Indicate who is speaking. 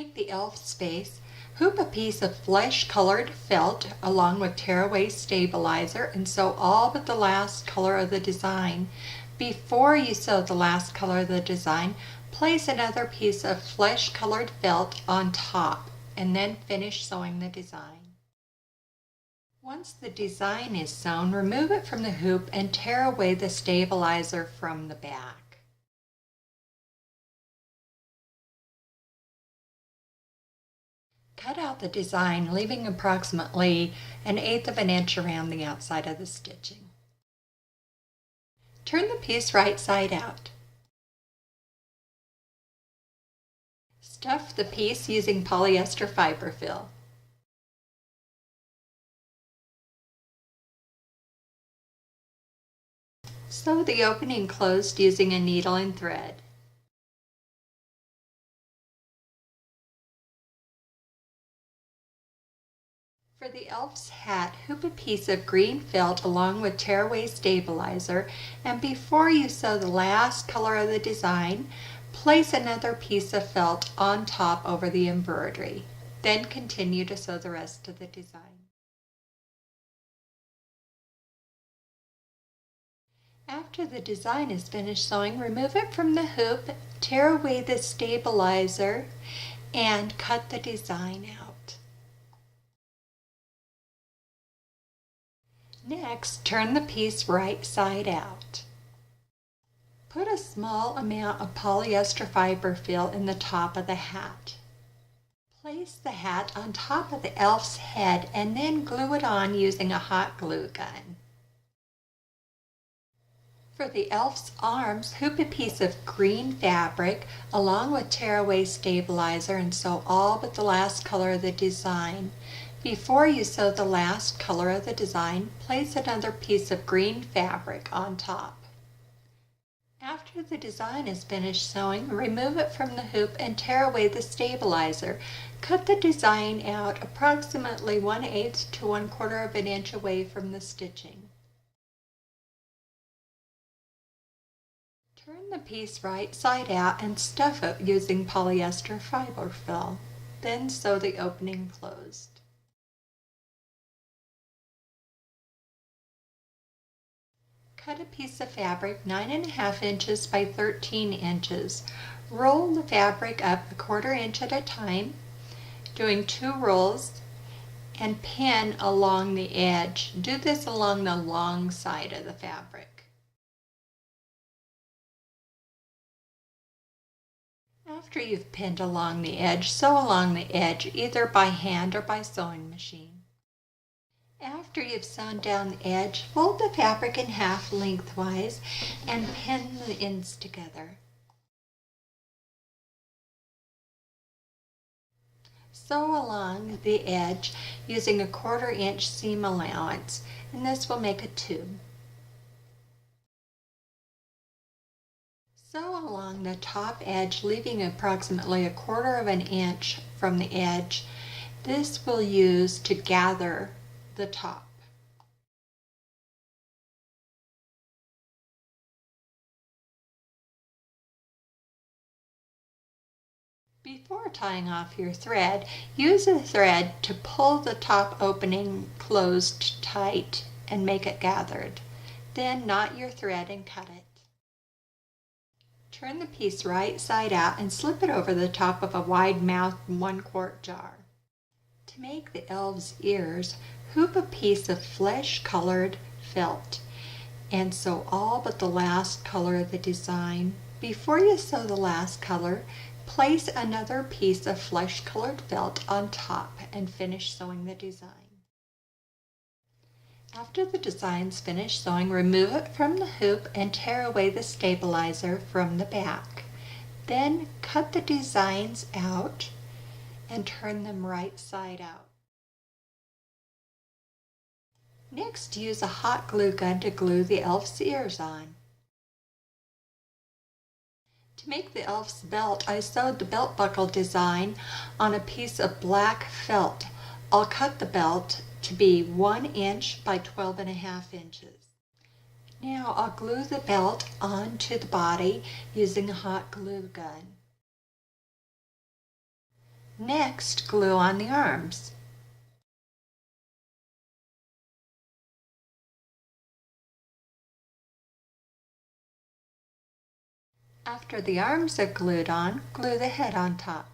Speaker 1: make the elf's face, hoop a piece of flesh-colored felt along with tearaway stabilizer and sew all but the last color of the design. Before you sew the last color of the design, place another piece of flesh-colored felt on top and then finish sewing the design. Once the design is sewn, remove it from the hoop and tear away the stabilizer from the back. Cut out the design, leaving approximately 1/8 of an inch around the outside of the stitching. Turn the piece right side out. Stuff the piece using polyester fiber fill. Sew the opening closed using a needle and thread. For the elf's hat, hoop a piece of green felt along with tearaway stabilizer, and before you sew the last color of the design, place another piece of felt on top over the embroidery. Then continue to sew the rest of the design. After the design is finished sewing, remove it from the hoop, tear away the stabilizer, and cut the design out. Next, turn the piece right side out. Put a small amount of polyester fiber fill in the top of the hat. Place the hat on top of the elf's head and then glue it on using a hot glue gun. For the elf's arms, hoop a piece of green fabric along with tearaway stabilizer and sew all but the last color of the design. Before you sew the last color of the design, place another piece of green fabric on top. After the design is finished sewing, remove it from the hoop and tear away the stabilizer. Cut the design out approximately 1/8 to 1/4 of an inch away from the stitching. Turn the piece right side out and stuff it using polyester fiber fill. Then sew the opening closed. Cut a piece of fabric 9.5 inches by 13 inches. Roll the fabric up 1/4 inch at a time, doing 2 rolls, and pin along the edge. Do this along the long side of the fabric. After you've pinned along the edge, sew along the edge either by hand or by sewing machine. After you've sewn down the edge, fold the fabric in half lengthwise and pin the ends together. Sew along the edge using a 1/4 inch seam allowance, and this will make a tube. Sew along the top edge, leaving approximately 1/4 of an inch from the edge. This we'll use to gather the top. Before tying off your thread, use a thread to pull the top opening closed tight and make it gathered. Then knot your thread and cut it. Turn the piece right side out and slip it over the top of a wide-mouthed 1-quart jar. To make the elf's ears, hoop a piece of flesh-colored felt and sew all but the last color of the design. Before you sew the last color, place another piece of flesh-colored felt on top and finish sewing the design. After the design's finished sewing, remove it from the hoop and tear away the stabilizer from the back. Then cut the designs out and turn them right side out. Next, use a hot glue gun to glue the elf's ears on. To make the elf's belt, I sewed the belt buckle design on a piece of black felt. I'll cut the belt to be 1 inch by 12.5 inches. Now I'll glue the belt onto the body using a hot glue gun. Next, glue on the arms. After the arms are glued on, glue the head on top.